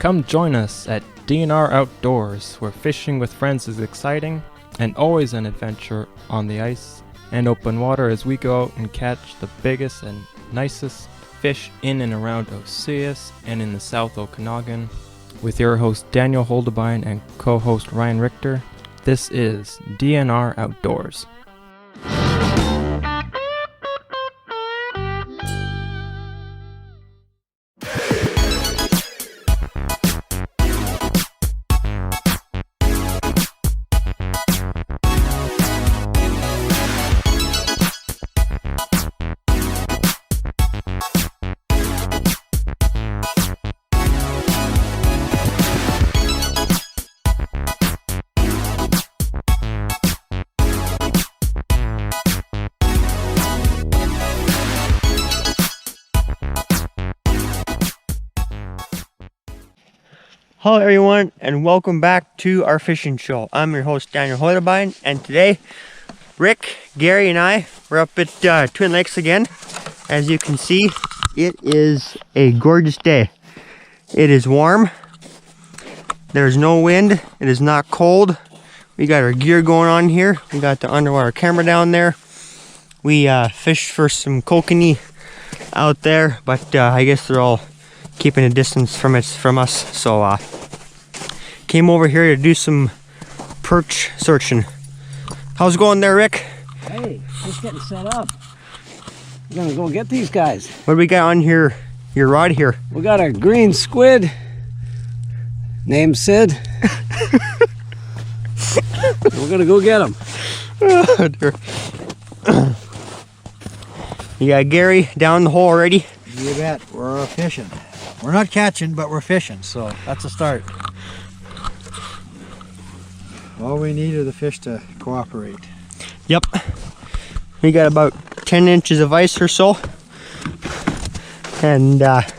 Come join us at D&R Outdoors, where fishing with friends is exciting and always an adventure on the ice and open water as we go out and catch the biggest and nicest fish in and around Oceus and in the South Okanagan. With your host Daniel Holdebine and co-host Ryan Richter, this is D&R Outdoors. Hello everyone, and welcome back to our fishing show. I'm your host Daniel Holdebine, and today Rick, Gary, and I we're up at Twin Lakes again. As you can see, it is a gorgeous day. It is warm. There's no wind. It is not cold. We got our gear going on here. We got the underwater camera down there. We fished for some kokanee out there, but I guess they're all keeping a distance from us, so came over here to do some perch searching. How's it going there, Rick? Hey, just getting set up. We're gonna go get these guys. What do we got on here, your rod here? We got a green squid named Sid. We're gonna go get him. You got Gary down the hole already? You bet. We're fishing. We're not catching, but we're fishing, so that's a start. All we need are the fish to cooperate. Yep. We got about 10 inches of ice or so. And got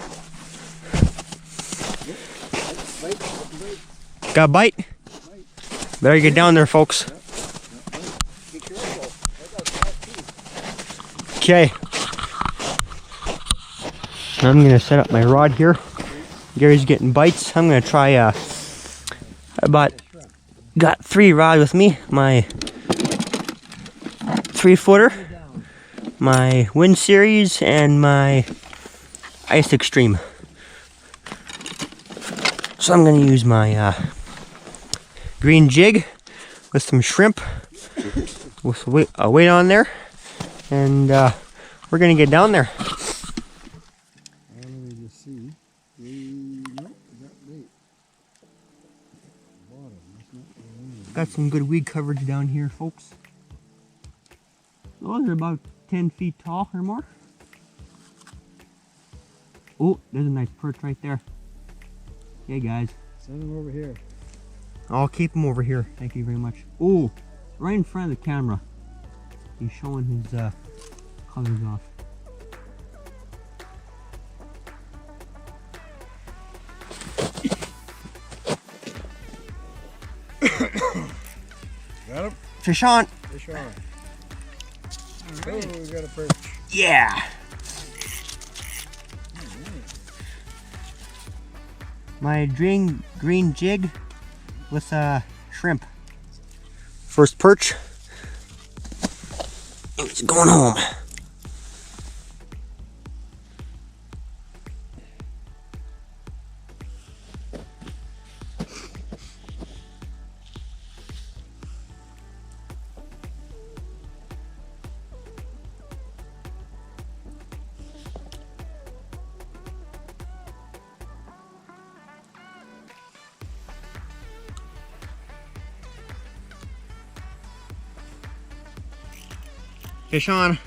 a bite? Better get down there, folks. Okay. I'm gonna set up my rod here. Gary's getting bites. I'm gonna try got 3 rods with me. My 3-footer, my Wind Series, and my Ice Extreme. So I'm gonna use my green jig with some shrimp with a weight on there, and we're gonna get down there. Got some good weed coverage down here, folks. Those are about 10 feet tall or more. Oh, there's a nice perch right there. Hey guys. Send him over here. I'll keep him over here. Thank you very much. Oh, right in front of the camera. He's showing his colors off. Got him? Fish on. Fish on. Oh, we got a perch. Yeah. My green jig with shrimp. First perch. He's going home. Fish on.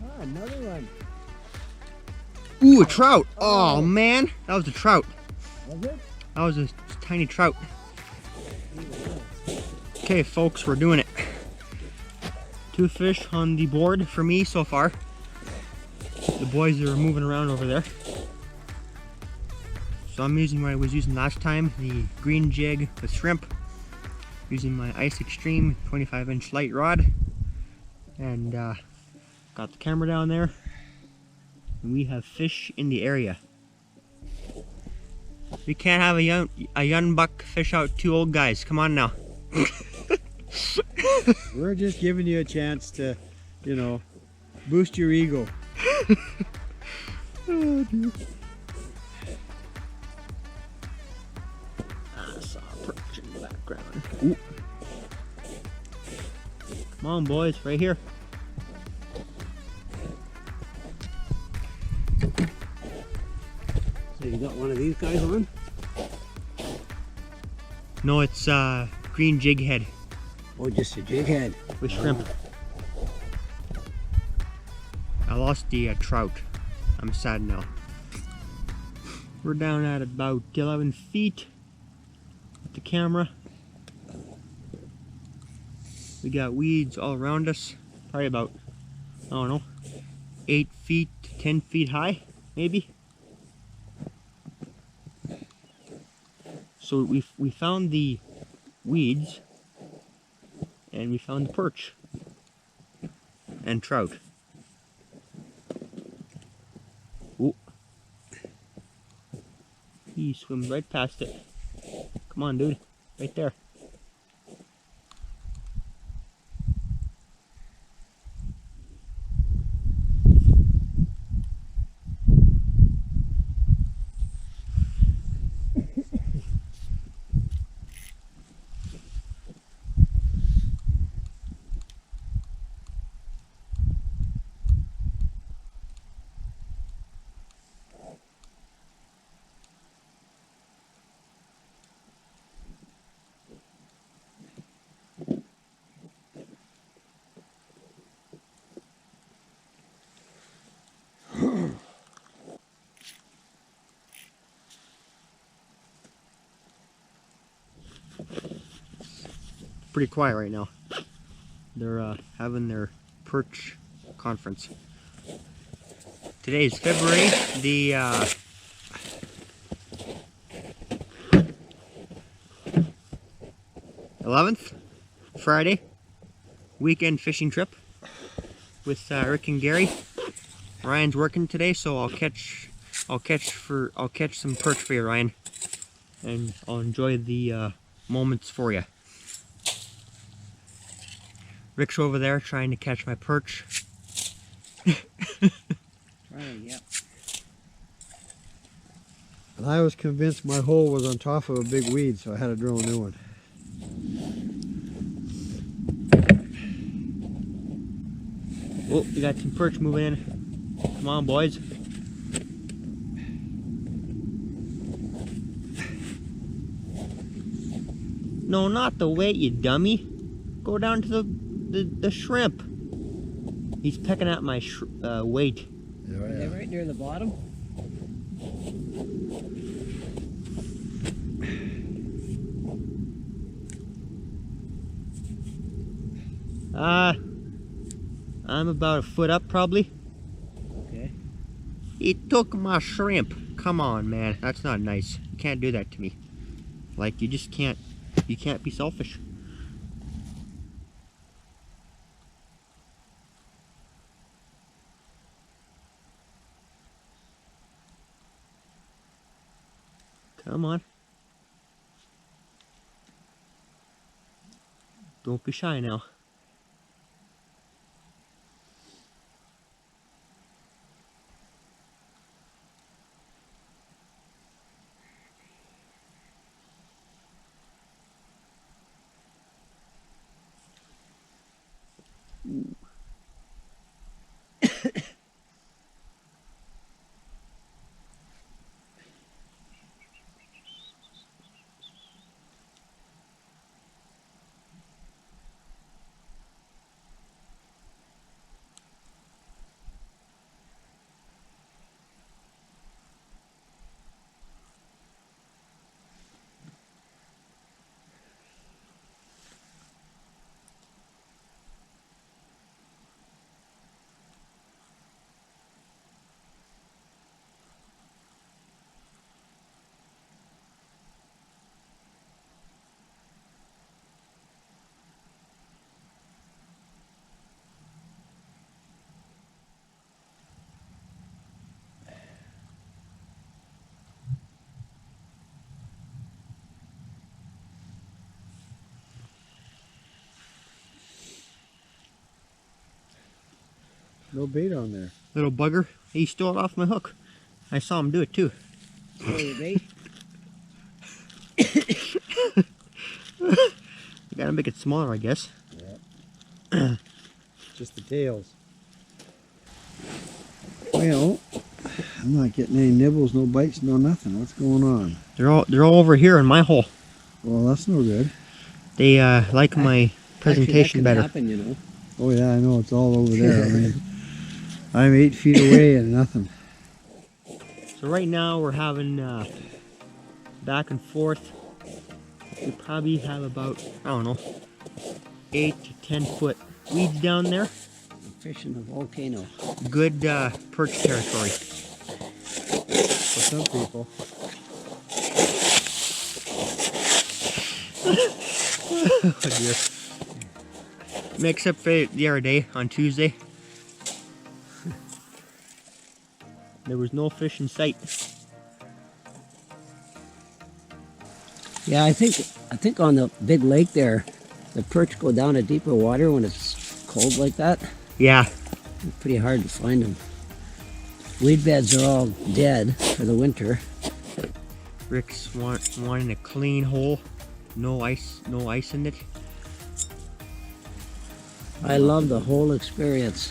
Ah, another one. Ooh, a trout. Oh man, that was a trout. Was it? That was a tiny trout. Okay, folks, we're doing it. 2 fish on the board for me so far. The boys are moving around over there. So I'm using what I was using last time, the green jig with shrimp. Using my Ice Extreme 25-inch light rod. And got the camera down there. And we have fish in the area. We can't have a young buck fish out two old guys. Come on now. We're just giving you a chance to, you know, boost your ego. Oh, dear. I saw a perch in the background. Ooh. Come on, boys, right here. So you got one of these guys on? No, it's green jig head Or just a jig head? with shrimp. I lost the trout. I'm sad now. We're down at about 11 feet with the camera. We got weeds all around us. Probably about, I don't know, 8 feet to 10 feet high, maybe. So we found the weeds and we found the perch and trout. Ooh. He swims right past it. Come on, dude. Right there. Pretty quiet right now. They're having their perch conference. Today is February the 11th, Friday. Weekend fishing trip with Rick and Gary. Ryan's working today, so I'll catch some perch for you, Ryan, and I'll enjoy the moments for you. Rick's over there trying to catch my perch. Right, yeah. And I was convinced my hole was on top of a big weed, so I had to drill a new one. Oh, we got some perch moving in. Come on, boys. No, not the weight, you dummy. Go down to the shrimp. He's pecking at my weight. Are they right near the bottom? I'm about a foot up probably. Okay. He took my shrimp. Come on, man. That's not nice. You can't do that to me. Like, you just can't. You can't be selfish. Come on. Don't be shy now. No bait on there. Little bugger. He stole it off my hook. I saw him do it too. Oh, your bait? You gotta make it smaller, I guess. Yeah. Just the tails. Well, I'm not getting any nibbles, no bites, no nothing. What's going on? They're all over here in my hole. Well, that's no good. They like my presentation better. Happen, you know. Oh yeah, I know, it's all over there. I mean, I'm 8 feet away and nothing. So right now we're having back and forth. We probably have about, I don't know, 8 to 10 foot weeds down there. Fishing the volcano. Good perch territory. For some people. Oh dear. Except for the other day on Tuesday. There was no fish in sight. Yeah, I think on the big lake there, the perch go down to deeper water when it's cold like that. Yeah. It's pretty hard to find them. Weed beds are all dead for the winter. Rick's wanting a clean hole. No ice in it. I love the whole experience.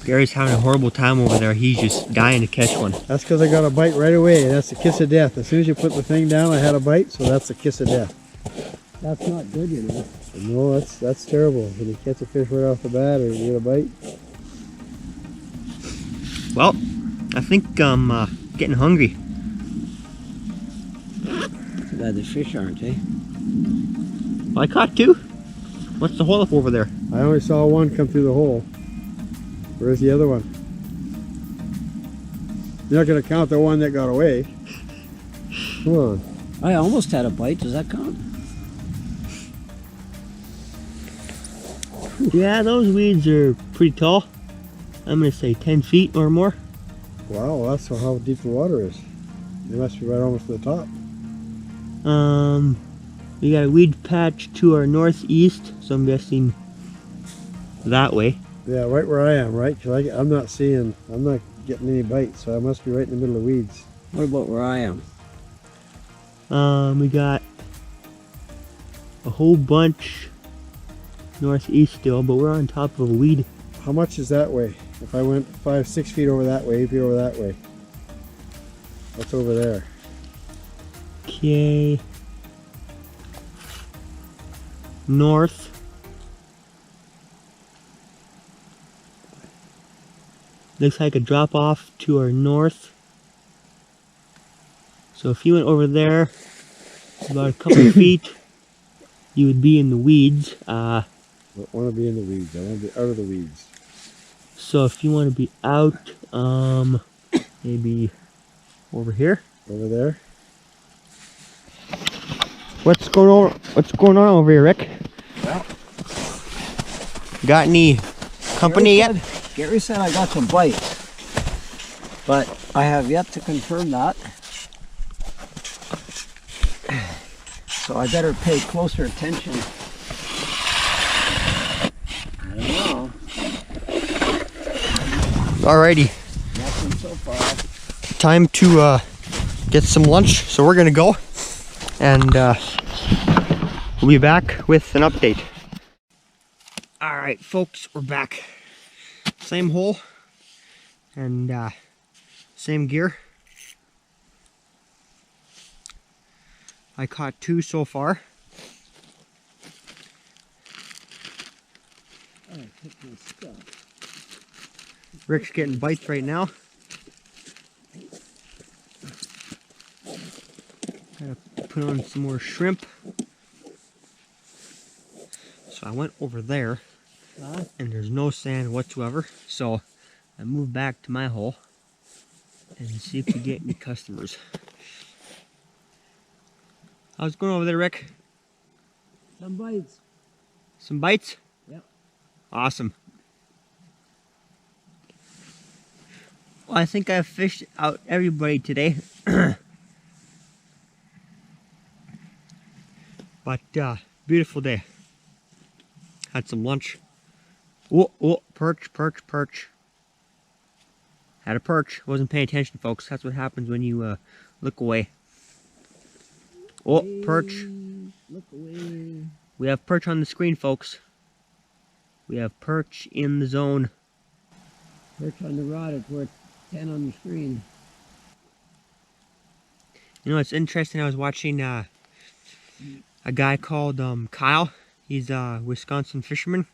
Gary's having a horrible time over there. He's just dying to catch one. That's because I got a bite right away. That's the kiss of death. As soon as you put the thing down, I had a bite, so that's the kiss of death. That's not good, you know. No, that's terrible. When you catch a fish right off the bat or you get a bite. Well, I think I'm getting hungry. Too bad the fish aren't, eh? I caught 2. What's the hole up over there? I only saw one come through the hole. Where's the other one? You're not going to count the one that got away. Come on. I almost had a bite. Does that count? Yeah, those weeds are pretty tall. I'm gonna say 10 feet or more. Wow, that's how deep the water is. They must be right almost to the top. We got a weed patch to our northeast, so I'm guessing that way. Yeah, right where I am, right? Because I'm not getting any bites, so I must be right in the middle of weeds. What about where I am? We got a whole bunch northeast still, but we're on top of a weed. How much is that way? If I went 5-6 feet over that way, 8 feet over that way. What's over there? Okay. North. Looks like a drop off to our north. So if you went over there about a couple of feet, you would be in the weeds. I don't want to be in the weeds. I want to be out of the weeds. So if you want to be out, maybe over here. Over there? What's going on over here, Rick? Well, got any company yet? Gary said I got some bites, but I have yet to confirm that. So I better pay closer attention. I don't know. Alrighty, Nothing so far. time to get some lunch. So we're gonna go, and we'll be back with an update. Alright, folks, we're back. Same hole and same gear. I caught 2 so far. Rick's getting bites right now. Gotta put on some more shrimp. So I went over there and there's no sand whatsoever. So I moved back to my hole and see if we get any customers. How's it going over there, Rick? Some bites. Some bites? Yep. Awesome. Well, I think I've fished out everybody today. But beautiful day. Had some lunch. Oh, oh, perch, perch, perch. Had a perch. Wasn't paying attention, folks. That's what happens when you look away. Oh, perch. Look away. We have perch on the screen, folks. We have perch in the zone. Perch on the rod is worth 10 on the screen. You know, it's interesting. I was watching a guy called Kyle. He's a Wisconsin fisherman.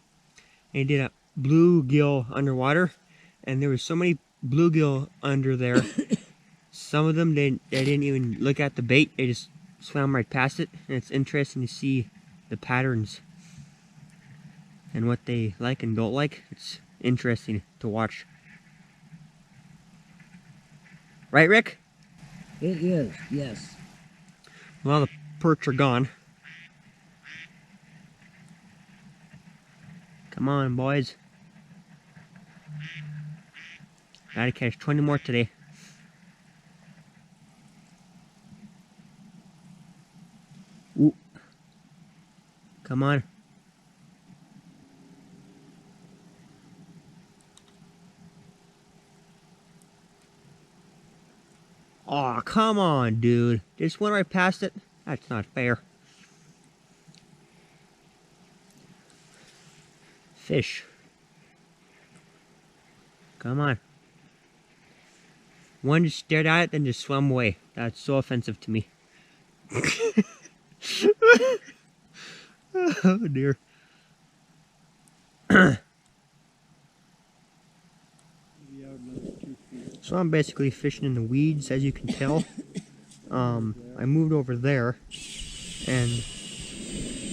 And he did a bluegill underwater. And there was so many bluegill under there. Some of them, they didn't even look at the bait. They just swam right past it. And it's interesting to see the patterns and what they like and don't like. It's interesting to watch. Right, Rick? It is, yes. Well, the perch are gone. Come on, boys. Gotta catch 20 more today. Ooh. Come on. Aw, come on, dude. Just went right past it? That's not fair. Fish. Come on. One just stared at it, then just swam away. That's so offensive to me. Oh, dear. So I'm basically fishing in the weeds, as you can tell. I moved over there, and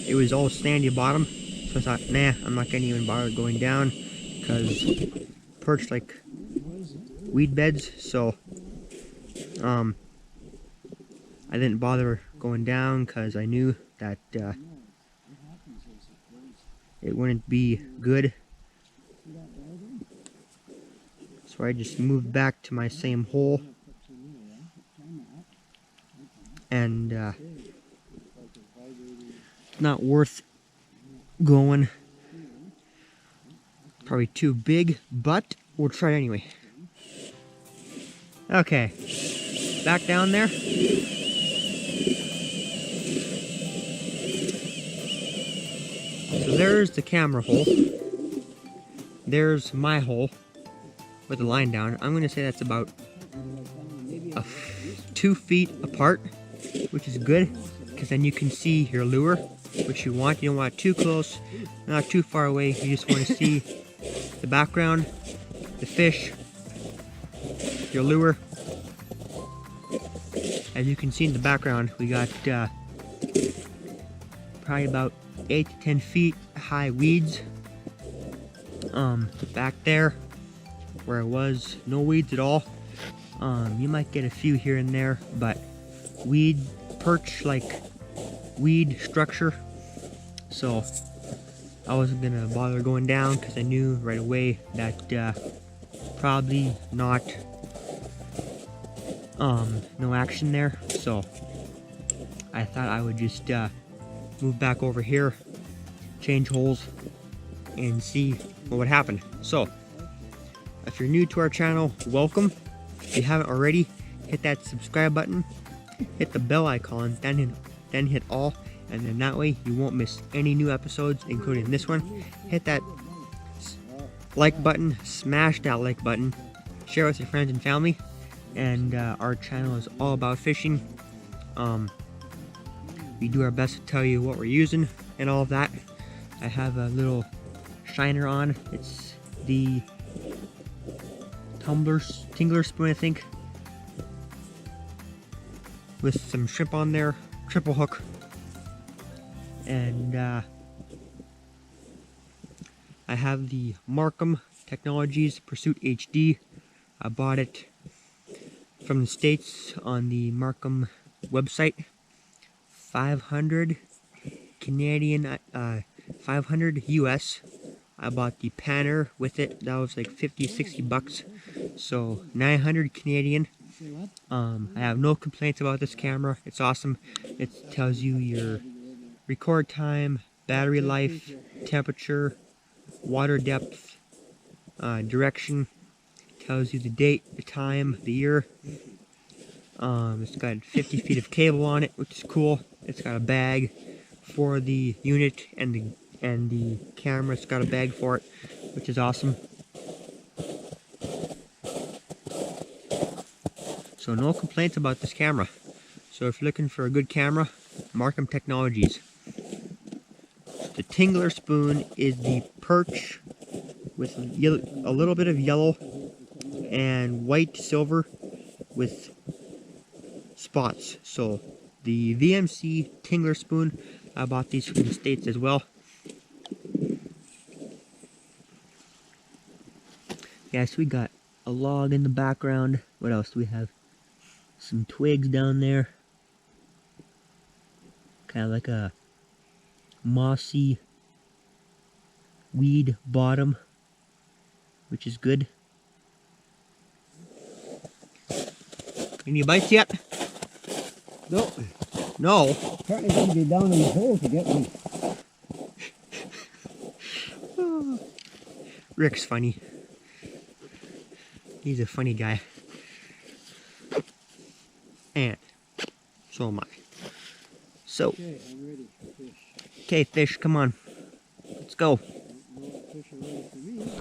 it was all sandy bottom. So I thought, nah, I'm not gonna even bother going down, because perch like weed beds. So I didn't bother going down because I knew that it wouldn't be good. So I just moved back to my same hole, and it's not worth going. Probably too big, but we'll try it anyway. Okay, back down there. So there's the camera hole. There's my hole with the line down. I'm gonna say that's about 2 feet apart, which is good, because then you can see your lure, which you want. You don't want it too close, not too far away. You just want to see the background, the fish, your lure. As you can see in the background, we got probably about 8 to 10 feet high weeds. Back there, where it was no weeds at all. You might get a few here and there, but weed, perch like weed structure. So I wasn't gonna bother going down because I knew right away that probably not no action there. So I thought I would just move back over here, change holes, and see what would happen. So if you're new to our channel, welcome. If you haven't already, hit that subscribe button, hit the bell icon, then hit all, and then that way you won't miss any new episodes, including this one. Hit that like button, smash that like button, share with your friends and family. And our channel is all about fishing. We do our best to tell you what we're using and all of that. I have a little shiner on. It's the Tingler spoon, I think, with some shrimp on there, triple hook, and I have the Markham Technologies Pursuit HD. I bought it from the States on the Markham website. 500 Canadian, 500 US. I bought the panner with it. That was like 50-60 bucks. So 900 Canadian. I have no complaints about this camera. It's awesome. It tells you your record time, battery life, temperature, water depth, direction, tells you the date, the time, the year. It's got 50 feet of cable on it, which is cool. It's got a bag for the unit and the camera. It's got a bag for it, which is awesome. So no complaints about this camera. So if you're looking for a good camera, Markham Technologies. The Tingler spoon is the perch with a little bit of yellow and white silver with spots. So the VMC Tingler spoon, I bought these from the States as well. Yes, we got a log in the background. What else do we have? Some twigs down there. Kind of like a mossy weed bottom, which is good. Any bites yet? Nope. No. Apparently going to be down in the hole to get me. Rick's funny. He's a funny guy. And so am I. So, Okay, I'm ready for fish. okay, fish, come on. Let's go. No fish are ready for me.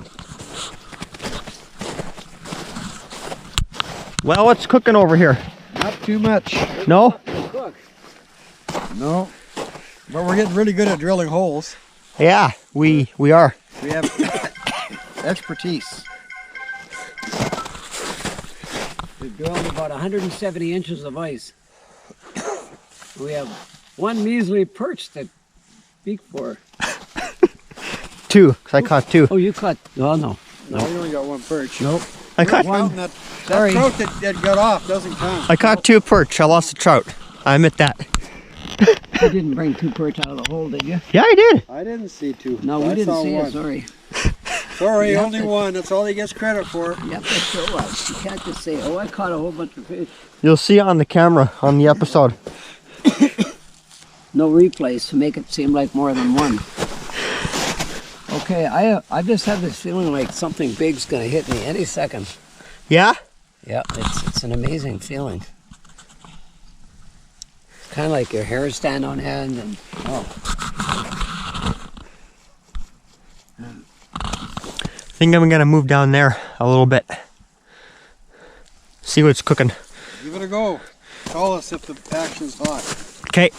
Well, what's cooking over here? Not too much. No? Cook. No. But we're getting really good at drilling holes. Yeah, we are. We have expertise. We've drilled about 170 inches of ice. We have one measly perch to speak for. 2, 'cause I caught 2. Oh, you caught? Oh, no. No, we only got one perch. Nope. I caught Counting that Sorry. trout that got off doesn't count. I caught 2 perch. I lost a trout. I admit that. You didn't bring 2 perch out of the hole, did you? Yeah, I did. I didn't see 2. No, I we didn't saw see one. it. Sorry. Sorry, Yeah, only but- one. That's all he gets credit for. Yep, that sure was. You can't just say, oh, I caught a whole bunch of fish. You'll see it on the camera on the episode. No replays to make it seem like more than one. Okay, I just have this feeling like something big's gonna hit me any second. Yeah? Yeah, it's an amazing feeling. It's kind of like your hair stand on end and oh. I think I'm gonna move down there a little bit. See what's cooking. Give it a go. Call us if the action's hot. Okay.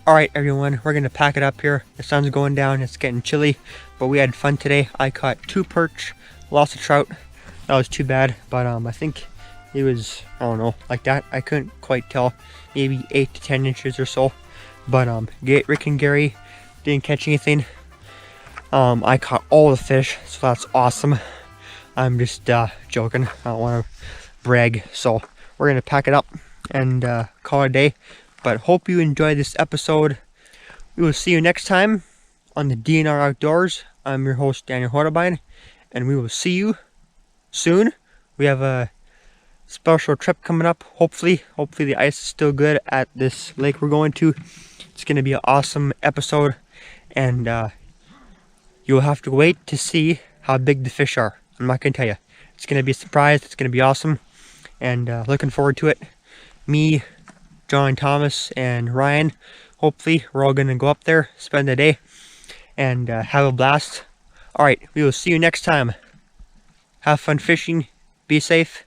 Alright everyone, we're gonna pack it up here. The sun's going down, it's getting chilly, but we had fun today. I caught 2 perch, lost a trout. That was too bad, but I think it was, I don't know, like that. I couldn't quite tell, maybe 8 to 10 inches or so. But Rick and Gary didn't catch anything. I caught all the fish, so that's awesome. I'm just joking, I don't want to brag. So we're gonna pack it up and call it a day. But hope you enjoyed this episode. We will see you next time on the D&R Outdoors. I'm your host, Daniel Horebine, and we will see you soon. We have a special trip coming up, hopefully. Hopefully the ice is still good at this lake we're going to. It's going to be an awesome episode, and you'll have to wait to see how big the fish are. I'm not going to tell you. It's going to be a surprise. It's going to be awesome, and looking forward to it. Me, John, Thomas, and Ryan, hopefully we're all going to go up there, spend the day, and have a blast. Alright, we will see you next time. Have fun fishing, be safe,